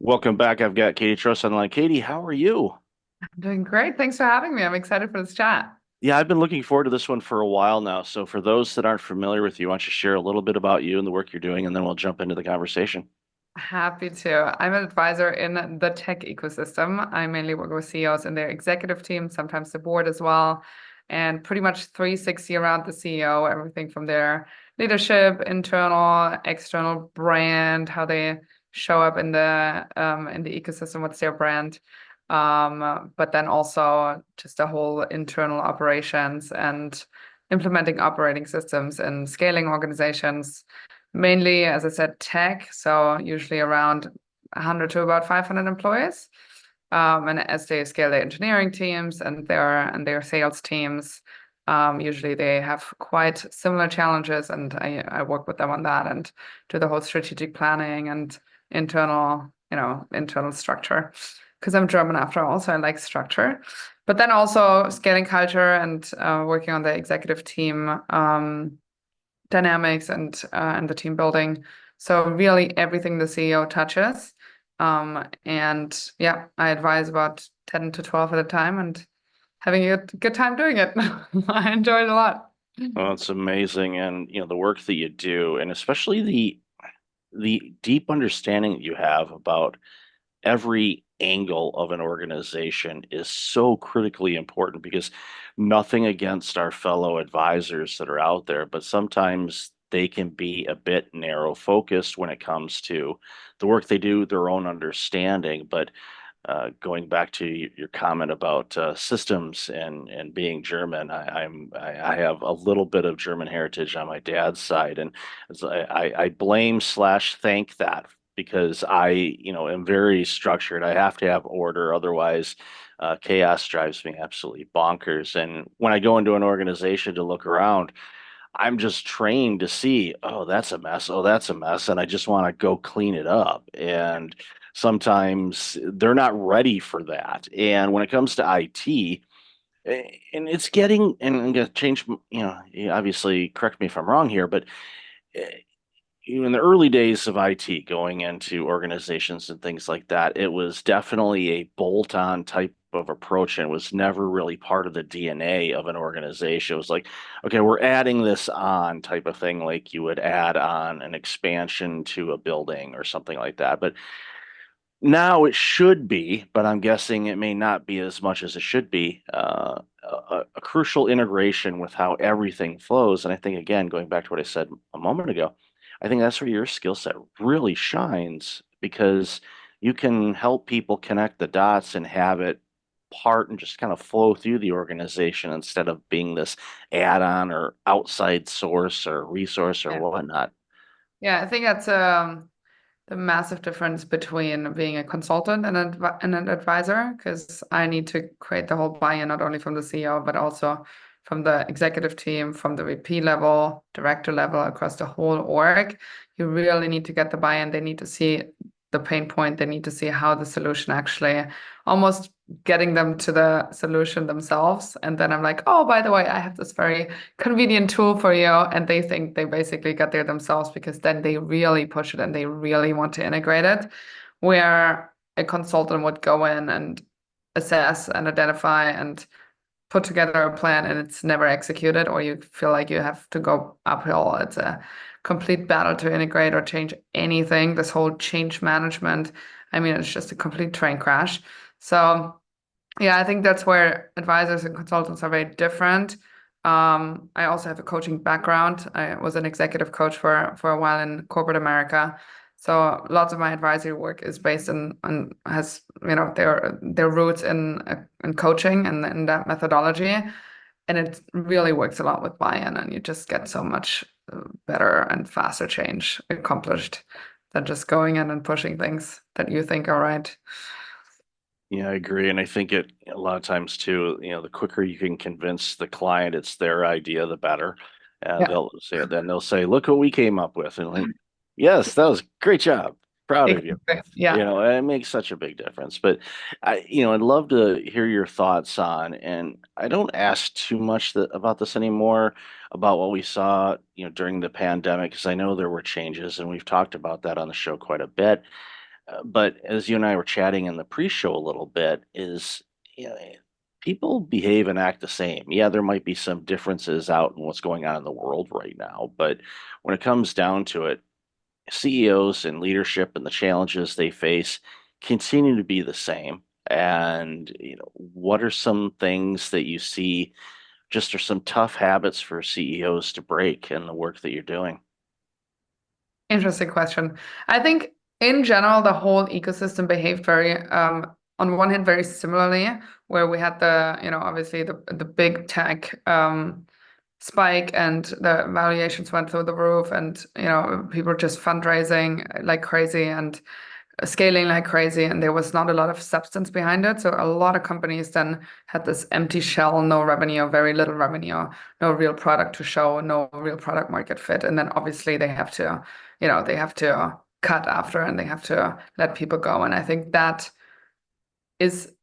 Welcome back. I've got Katy Trost on the line. Katy, how are you? I'm doing great. Thanks for having me. I'm excited for this chat. Yeah, I've been looking forward to this one for a while now. So, for those that aren't familiar with you, why don't you share a little bit about you and the work you're doing, and then we'll jump into the conversation. Happy to. I'm an advisor in the tech ecosystem. I mainly work with CEOs and their executive team, sometimes the board as well, and pretty much 360 around the CEO, everything from their leadership, internal, external brand, how they show up in the ecosystem, what's their brand. But then also just the whole internal operations and implementing operating systems and scaling organizations. Mainly, as I said, tech, so usually around 100 to about 500 employees. And as they scale their engineering teams and their sales teams, usually they have quite similar challenges, and I work with them on that and do the whole strategic planning and internal structure. Because I'm German after all, so I like structure. But then also scaling culture and working on the executive team. Dynamics and the team building. So really everything the CEO touches. And yeah, I advise about 10 to 12 at a time and having a good time doing it. I enjoy it a lot. Well, it's amazing, and the work that you do, and especially the deep understanding that you have about every angle of an organization is so critically important because nothing against our fellow advisors that are out there, but sometimes they can be a bit narrow focused when it comes to the work they do, their own understanding. But going back to your comment about systems and being German, I have a little bit of German heritage on my dad's side, and I blame slash thank that because I am very structured. I have to have order, otherwise, chaos drives me absolutely bonkers. And when I go into an organization to look around, I'm just trained to see, oh, that's a mess. Oh, that's a mess. And I just want to go clean it up. And sometimes they're not ready for that. And when it comes to IT, and it's getting, and I'm going to change, you obviously correct me if I'm wrong here, but eh, in the early days of IT, going into organizations and things like that, it was definitely a bolt-on type of approach and was never really part of the DNA of an organization. It was like, okay, we're adding this on type of thing, like you would add on an expansion to a building or something like that. But now it should be, but I'm guessing it may not be as much as it should be, a crucial integration with how everything flows. And I think, again, going back to what I said a moment ago, I think that's where your skill set really shines because you can help people connect the dots and have it part and just kind of flow through the organization instead of being this add-on or outside source or resource or Yeah. whatnot. Yeah, I think that's the massive difference between being a consultant and an advisor, because I need to create the whole buy-in not only from the CEO, but also from the executive team, from the VP level, director level, across the whole org. You really need to get the buy-in. They need to see the pain point. They need to see how the solution actually almost getting them to the solution themselves. And then I'm like, oh, by the way, I have this very convenient tool for you. And they think they basically got there themselves because then they really push it and they really want to integrate it. Where a consultant would go in and assess and identify and put together a plan and it's never executed, or you feel like you have to go uphill. It's a complete battle to integrate or change anything. This whole change management, I mean, it's just a complete train crash. So yeah, I think that's where advisors and consultants are very different. I also have a coaching background. I was an executive coach for a while in corporate America. So lots of my advisory work is based on has their roots in coaching and in that methodology, and it really works a lot with buy-in, and you just get so much better and faster change accomplished than just going in and pushing things that you think are right. Yeah, I agree. And I think it a lot of times too, the quicker you can convince the client it's their idea, the better. And Yeah, then they'll say, look what we came up with. And like, yes, that was a great job. Proud of you. exactly. Yeah. And it makes such a big difference. But I'd love to hear your thoughts on, and I don't ask too much about this anymore, about what we saw, during the pandemic, because I know there were changes and we've talked about that on the show quite a bit. But as you and I were chatting in the pre-show a little bit, is you know, people behave and act the same. Yeah, there might be some differences out in what's going on in the world right now, but when it comes down to it, CEOs and leadership and the challenges they face continue to be the same. And what are some things that you see just are some tough habits for CEOs to break in the work that you're doing? Interesting question. I think in general, the whole ecosystem behaved very, on one hand, very similarly, where we had obviously the big tech spike and the valuations went through the roof, and people just fundraising like crazy and scaling like crazy, and there was not a lot of substance behind it. So a lot of companies then had this empty shell, no revenue, very little revenue, no real product to show, no real product market fit. And then obviously they have to cut after and they have to let people go. And I think that is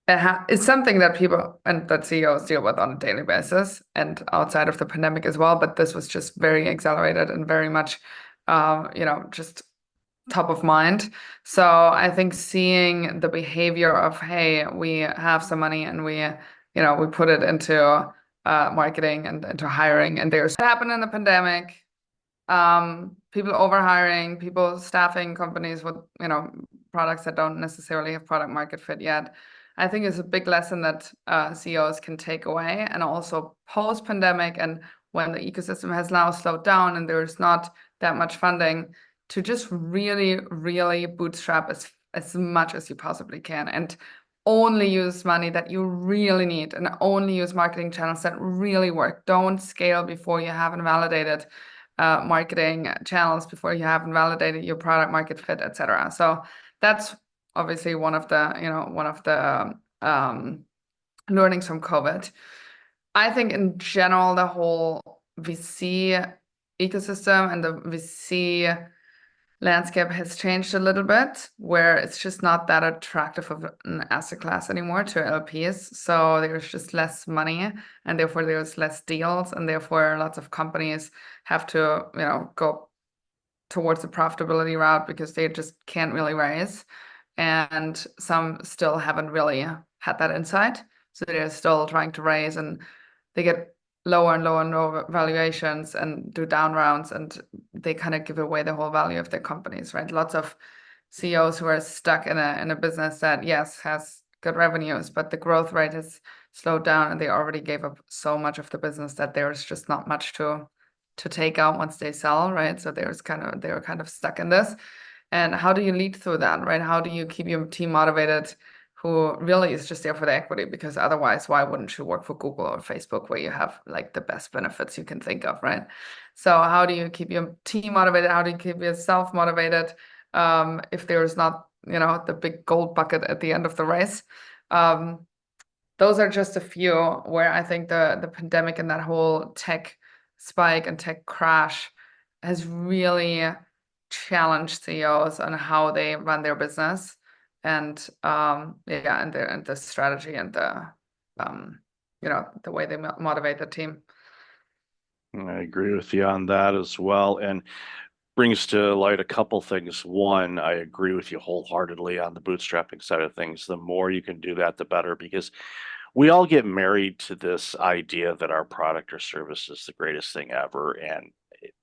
is something that people and that CEOs deal with on a daily basis and outside of the pandemic as well. But this was just very accelerated and very much, just top of mind. So I think seeing the behavior of, hey, we have some money and we put it into marketing and into hiring, and there's what happened in the pandemic. People overhiring, people staffing companies with, products that don't necessarily have product market fit yet. I think is a big lesson that CEOs can take away. And also post-pandemic, and when the ecosystem has now slowed down and there's not that much funding, to just really, really bootstrap as much as you possibly can and only use money that you really need and only use marketing channels that really work. Don't scale before you haven't validated marketing channels, before you haven't validated your product market fit, etc. So that's obviously one of the learnings from COVID. I think in general, the whole VC ecosystem and the VC landscape has changed a little bit, where it's just not that attractive of an asset class anymore to LPs. So there's just less money, and therefore there's less deals, and therefore lots of companies have to, go towards the profitability route because they just can't really raise. And some still haven't really had that insight. So they're still trying to raise, and they get lower and lower and lower valuations and do down rounds, and they kind of give away the whole value of their companies, right? Lots of CEOs who are stuck in a business that, yes, has good revenues, but the growth rate has slowed down, and they already gave up so much of the business that there's just not much to take out once they sell, right? So they're kind of stuck in this. And how do you lead through that, right? How do you keep your team motivated, who really is just there for the equity? Because otherwise, why wouldn't you work for Google or Facebook, where you have like the best benefits you can think of, right? So how do you keep your team motivated? How do you keep yourself motivated if there's not, the big gold bucket at the end of the race? Those are just a few where I think the pandemic and that whole tech spike and tech crash has really challenged CEOs on how they run their business, and and the strategy and the way they motivate the team. I agree with you on that as well. And brings to light a couple things. One, I agree with you wholeheartedly on the bootstrapping side of things. The more you can do that, the better, because we all get married to this idea that our product or service is the greatest thing ever. And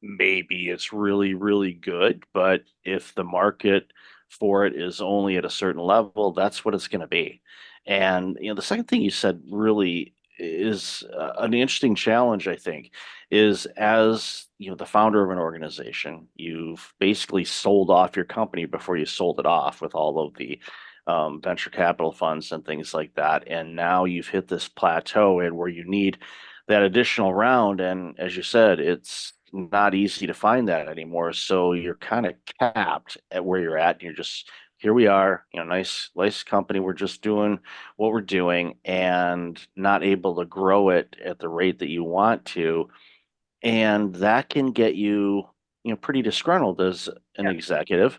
maybe it's really, really good, but if the market for it is only at a certain level, that's what it's going to be. And the second thing you said really is an interesting challenge, I think, is as the founder of an organization, you've basically sold off your company before you sold it off with all of the venture capital funds and things like that. And now you've hit this plateau and where you need that additional round. And as you said, it's not easy to find that anymore. So you're kind of capped at where you're at. And you're just, here we are, nice company. We're just doing what we're doing and not able to grow it at the rate that you want to. And that can get you, pretty disgruntled as an Yeah. executive,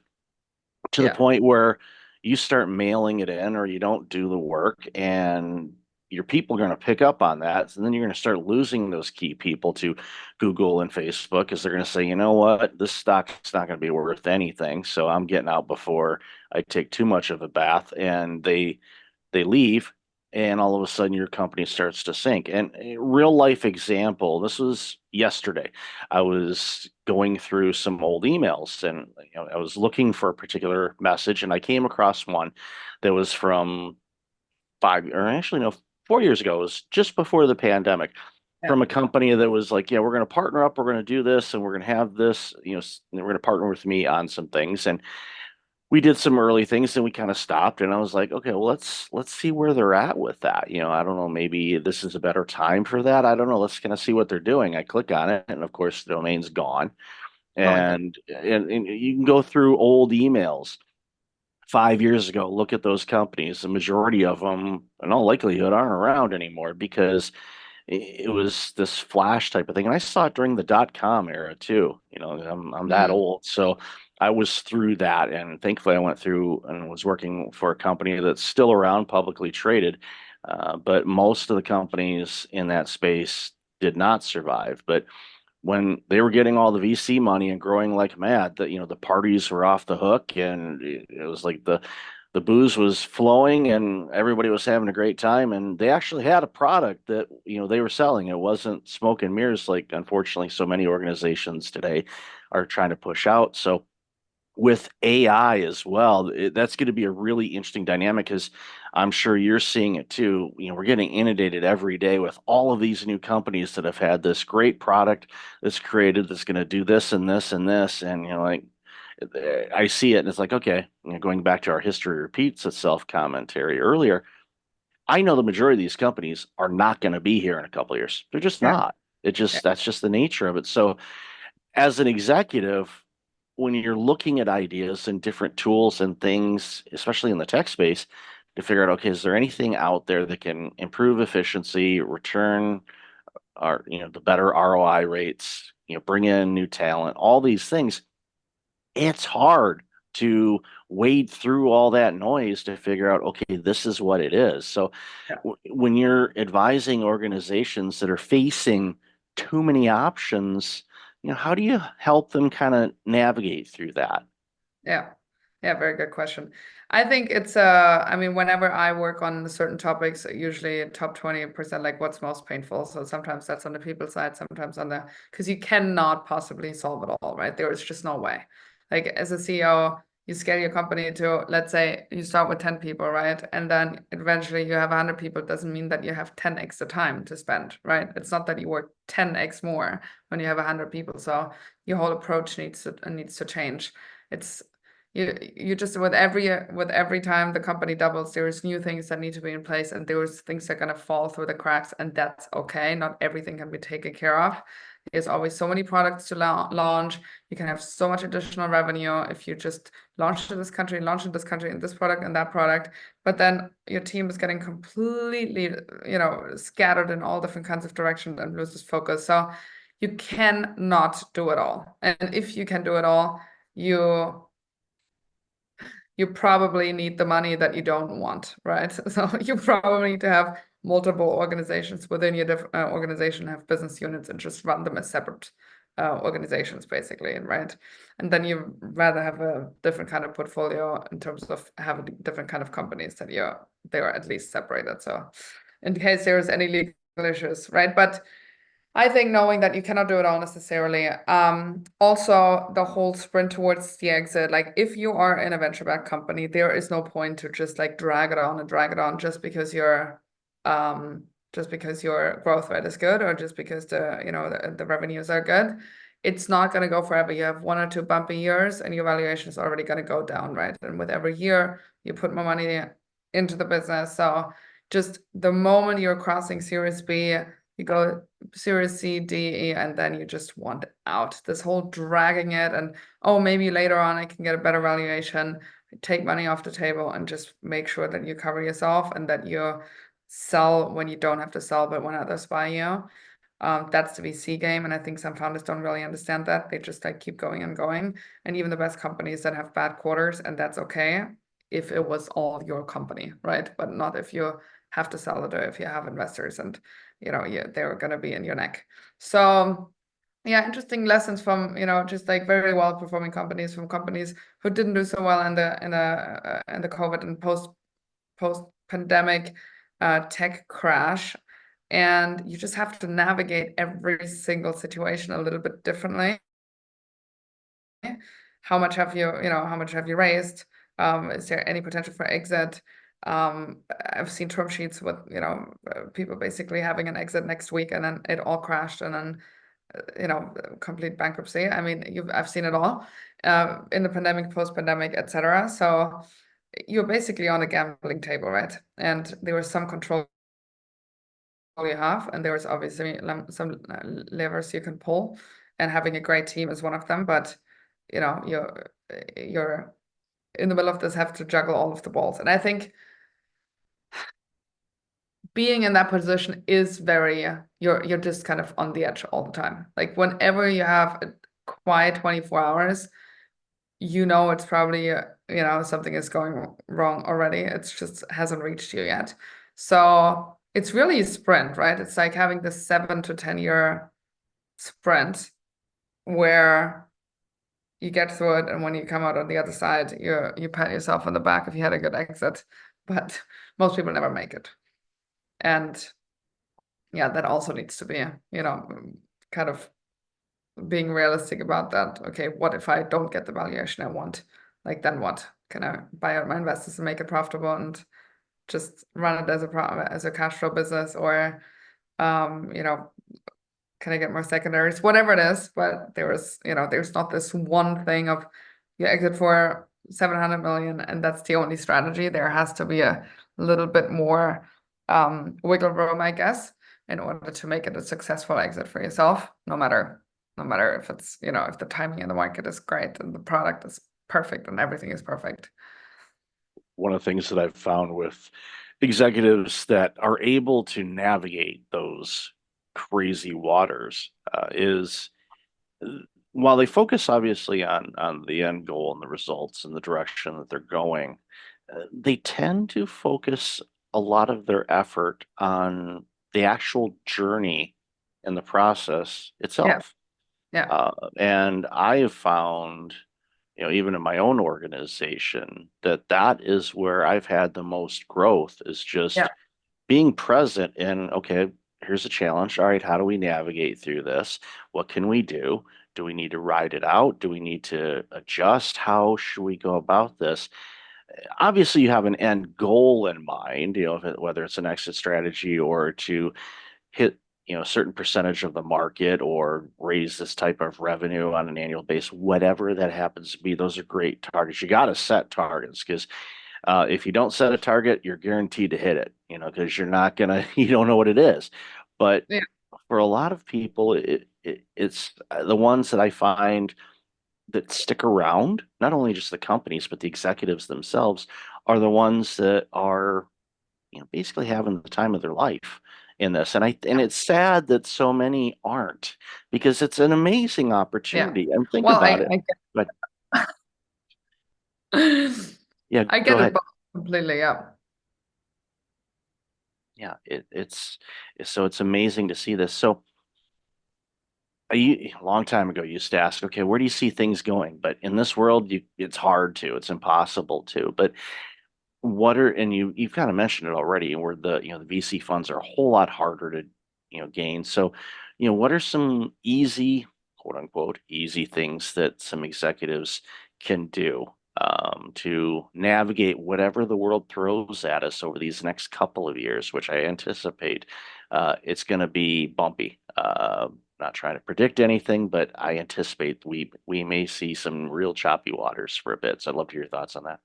to the Yeah. point where you start mailing it in or you don't do the work, and your people are going to pick up on that. And then you're going to start losing those key people to Google and Facebook because they're going to say, you know what, this stock's not going to be worth anything. So I'm getting out before I take too much of a bath. And they leave, and all of a sudden your company starts to sink. And a real life example, this was yesterday. I was going through some old emails, and I was looking for a particular message, and I came across one that was from 4 years ago. It was just before the pandemic, Yeah. from a company that was like, yeah, we're going to partner up, we're going to do this, and we're going to have this, we're going to partner with me on some things. And we did some early things and we kind of stopped, and I was like, okay, well, let's see where they're at with that. I don't know, maybe this is a better time for that. I don't know. Let's kind of see what they're doing. I click on it, and of course the domain's gone. Oh my God. And you can go through old emails 5 years ago, look at those companies. The majority of them, in all likelihood, aren't around anymore because it was this flash type of thing. And I saw it during the dot-com era too. I'm that Mhm. old. So I was through that. And thankfully I went through and was working for a company that's still around, publicly traded. But most of the companies in that space did not survive. But when they were getting all the VC money and growing like mad, that the parties were off the hook, and it was like the booze was flowing and everybody was having a great time, and they actually had a product that they were selling. It wasn't smoke and mirrors like unfortunately so many organizations today are trying to push out. So with AI as well, that's going to be a really interesting dynamic because I'm sure you're seeing it too. We're getting inundated every day with all of these new companies that have had this great product that's created that's going to do this and this and this. And, like I see it and it's like, okay, going back to our history repeats itself commentary earlier. I know the majority of these companies are not going to be here in a couple of years. They're just Yeah. not. Yeah. That's just the nature of it. So as an executive, when you're looking at ideas and different tools and things, especially in the tech space, to figure out, okay, is there anything out there that can improve efficiency, return our, the better ROI rates, bring in new talent, all these things, it's hard to wade through all that noise to figure out, okay, this is what it is. So Yeah. when you're advising organizations that are facing too many options, how do you help them kind of navigate through that? Yeah. Yeah, very good question. I think it's I mean, whenever I work on certain topics, usually top 20%, like what's most painful. So sometimes that's on the people side, sometimes on the, because you cannot possibly solve it all, right? There is just no way. Like as a CEO, you scale your company to, let's say you start with 10 people, right? And then eventually you have 100 people. It doesn't mean that you have 10x the time to spend, right? It's not that you work 10x more when you have 100 people. So your whole approach needs to change. It's you just with every time the company doubles, there's new things that need to be in place, and there's things that are gonna fall through the cracks, and that's okay. Not everything can be taken care of. There's always so many products to launch. You can have so much additional revenue if you just launch in this country, launch in this country, and this product and that product. But then your team is getting completely, scattered in all different kinds of directions and loses focus. So you cannot do it all. And if you can do it all, you probably need the money that you don't want, right? So you probably need to have multiple organizations within your organization, have business units, and just run them as separate organizations, basically, right? And then you rather have a different kind of portfolio in terms of having different kind of companies that they are at least separated. So in case there's any legal issues, right? But I think knowing that you cannot do it all necessarily. Also, the whole sprint towards the exit, like if you are in a venture-backed company, there is no point to just like drag it on and drag it on just because your growth rate is good or just because the revenues are good. It's not going to go forever. You have 1 or 2 bumpy years and your valuation is already going to go down, right? And with every year, you put more money into the business. So just the moment you're crossing Series B, you go Series C, D, E, and then you just want out. This whole dragging it and, oh, maybe later on I can get a better valuation, take money off the table and just make sure that you cover yourself and that you sell when you don't have to sell, but when others buy you. That's the VC game. And I think some founders don't really understand that. They just like keep going and going. And even the best companies that have bad quarters, and that's okay if it was all your company, right? But not if you have to sell it if you have investors, and they're going to be in your neck. So yeah, interesting lessons from just like very well performing companies, from companies who didn't do so well in the COVID and post pandemic tech crash. And you just have to navigate every single situation a little bit differently. How much have you raised? Is there any potential for exit? I've seen term sheets with people basically having an exit next week, and then it all crashed, and then complete bankruptcy. I mean, I've seen it all in the pandemic, post-pandemic, etc. So you're basically on a gambling table, right? And there was some control you have, and there was obviously some levers you can pull, and having a great team is one of them. But you're in the middle of this, have to juggle all of the balls, and I think being in that position is very you're just kind of on the edge all the time. Like whenever you have a quiet 24 hours, it's probably something is going wrong already. It's just hasn't reached you yet. So it's really a sprint, right? It's like having this 7 to 10 year sprint where you get through it, and when you come out on the other side, you pat yourself on the back if you had a good exit. But most people never make it. And yeah, that also needs to be, kind of being realistic about that. Okay, what if I don't get the valuation I want? Like, then what? Can I buy out my investors and make it profitable and just run it as a cash flow business? Or, can I get more secondaries? Whatever it is, but there's not this one thing of you exit for 700 million and that's the only strategy. There has to be a little bit more wiggle room, I guess, in order to make it a successful exit for yourself, no matter if it's, if the timing in the market is great and the product is perfect and everything is perfect. One of the things that I've found with executives that are able to navigate those crazy waters is while they focus obviously on the end goal and the results and the direction that they're going, they tend to focus a lot of their effort on the actual journey and the process itself. Yeah. And I have found, even in my own organization, that is where I've had the most growth is just Yeah. being present in, okay, here's a challenge. All right, how do we navigate through this? What can we do? Do we need to ride it out? Do we need to adjust? How should we go about this? Obviously, you have an end goal in mind, whether it's an exit strategy or to hit, a certain percentage of the market or raise this type of revenue on an annual basis, whatever that happens to be. Those are great targets. You got to set targets because if you don't set a target, you're guaranteed to hit it, because you don't know what it is. But Yeah. for a lot of people, it's the ones that I find that stick around, not only just the companies, but the executives themselves are the ones that are, basically having the time of their life in this. And it's sad that so many aren't, because it's an amazing Yeah. opportunity. And think Well, about it. But yeah, I go get it ahead. completely. Yeah. Yeah, it's so it's amazing to see this. So a long time ago, you used to ask, okay, where do you see things going? But in this world, it's hard to, it's impossible to. But and you've kind of mentioned it already, where the VC funds are a whole lot harder to gain. So, what are some easy, quote unquote, easy things that some executives can do to navigate whatever the world throws at us over these next couple of years, which I anticipate it's going to be bumpy. Not trying to predict anything, but I anticipate we may see some real choppy waters for a bit. So I'd love to hear your thoughts on that.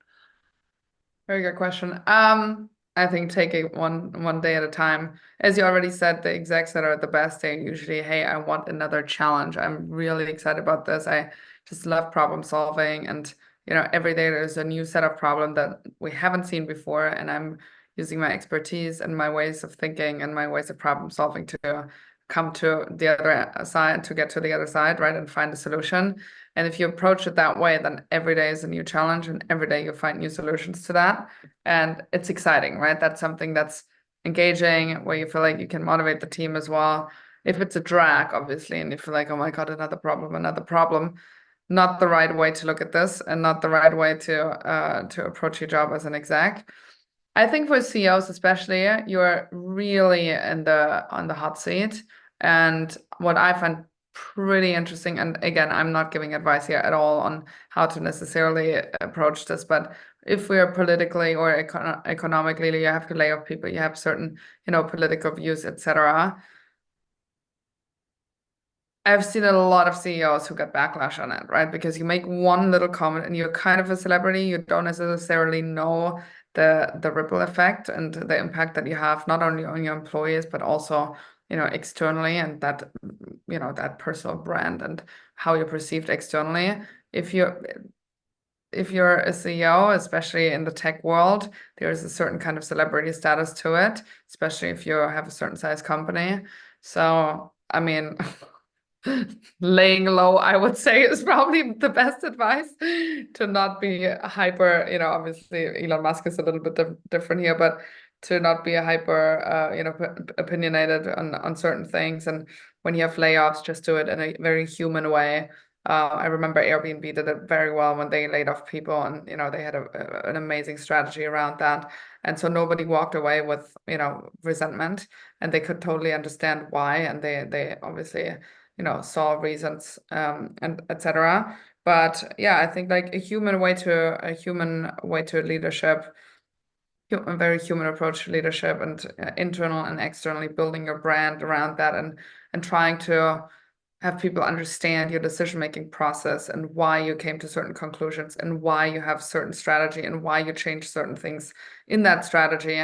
Very good question. I think take it one day at a time. As you already said, the execs that are the best, they're usually, hey, I want another challenge. I'm really excited about this. I just love problem solving, and every day there's a new set of problem that we haven't seen before, and I'm using my expertise and my ways of thinking and my ways of problem solving to come to the other side, to get to the other side, right, and find a solution. And if you approach it that way, then every day is a new challenge, and every day you find new solutions to that. And it's exciting, right? That's something that's engaging, where you feel like you can motivate the team as well. If it's a drag, obviously, and you feel like, oh my God, another problem, not the right way to look at this and not the right way to approach your job as an exec. I think for CEOs especially, you're really in the on the hot seat. And what I find pretty interesting, and again, I'm not giving advice here at all on how to necessarily approach this, but if we are politically or economically, you have to lay off people, you have certain, political views, etc. I've seen a lot of CEOs who get backlash on it, right? Because you make one little comment and you're kind of a celebrity, you don't necessarily know the ripple effect and the impact that you have not only on your employees but also, externally, and that, that personal brand and how you're perceived externally. If you're if you're a CEO, especially in the tech world, there's a certain kind of celebrity status to it, especially if you have a certain size company. So, I mean, laying low, I would say, is probably the best advice, to not be hyper, obviously Elon Musk is a little bit different here, but to not be a hyper, opinionated on certain things. And when you have layoffs, just do it in a very human way. I remember Airbnb did it very well when they laid off people, and they had an amazing strategy around that. And so nobody walked away with resentment, and they could totally understand why, and they obviously saw reasons, and etc. But yeah, I think like a human way to leadership, a very human approach to leadership, and internal and externally building your brand around that, and trying to have people understand your decision-making process and why you came to certain conclusions and why you have certain strategy and why you change certain things in that strategy,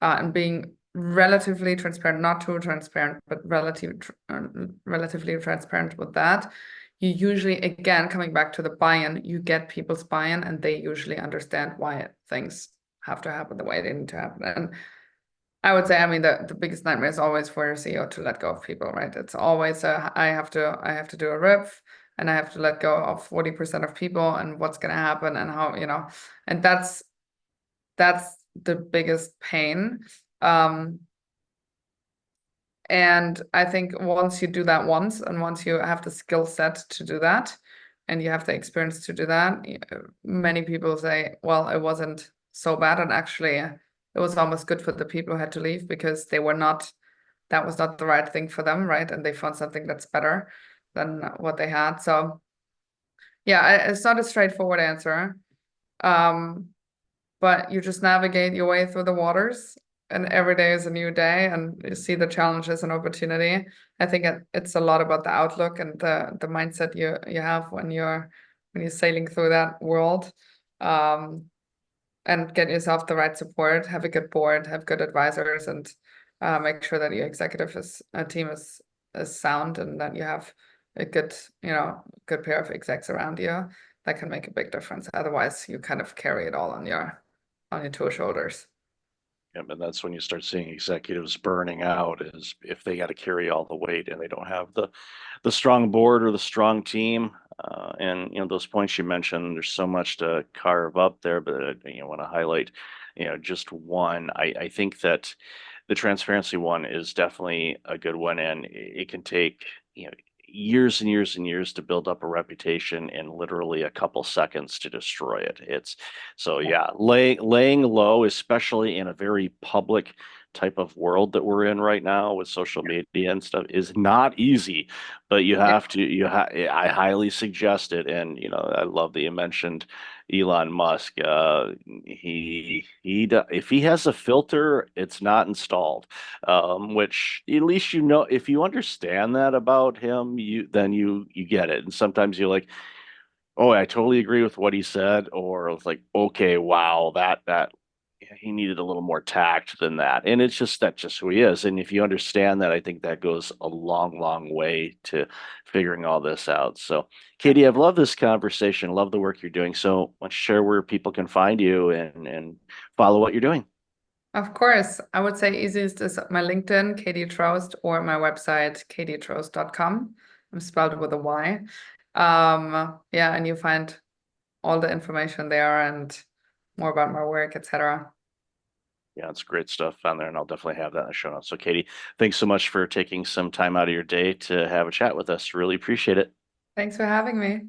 and being relatively transparent, not too transparent, but relatively transparent with that. You usually, again, coming back to the buy-in, you get people's buy-in, and they usually understand why things have to happen the way they need to happen. And I would say, I mean, the biggest nightmare is always for your CEO to let go of people, right? It's always I have to do a RIF, and I have to let go of 40% of people, and what's gonna happen, and how, and that's the biggest pain. And I think once you do that once, and once you have the skill set to do that, and you have the experience to do that, many people say, well, it wasn't so bad, and actually it was almost good for the people who had to leave, because that was not the right thing for them, right? And they found something that's better than what they had. So yeah, it's not a straightforward answer. But you just navigate your way through the waters, and every day is a new day, and you see the challenges and opportunity. I think it's a lot about the outlook and the mindset you have when you're sailing through that world. And get yourself the right support, have a good board, have good advisors, and make sure that your executive team is sound, and that you have a good pair of execs around you that can make a big difference. Otherwise, you kind of carry it all on your two shoulders. Yep, and that's when you start seeing executives burning out, is if they got to carry all the weight and they don't have the strong board or the strong team. And those points you mentioned, there's so much to carve up there, but I want to highlight just one. I think that the transparency one is definitely a good one, and it can take years and years and years to build up a reputation, and literally a couple seconds to destroy it. It's so yeah, laying low, especially in a very public type of world that we're in right now with social media and stuff, is not easy. But you Yeah. have to, I highly suggest it. And I love that you mentioned Elon Musk. If he has a filter, it's not installed. Which at least if you understand that about him, you get it. And sometimes you're like, oh, I totally agree with what he said, or it's like, okay, wow, that he needed a little more tact than that. And it's just that's just who he is. And if you understand that, I think that goes a long, long way to figuring all this out. So, Katy, I've loved this conversation, love the work you're doing. So, let's share where people can find you and follow what you're doing. Of course, I would say easiest is my LinkedIn, Katy Trost, or my website, katytrost.com. I'm spelled with a Y. Yeah, and you find all the information there, and more about my work, etc. Yeah, it's great stuff on there, and I'll definitely have that in the show notes. So, Katie, thanks so much for taking some time out of your day to have a chat with us. Really appreciate it. Thanks for having me.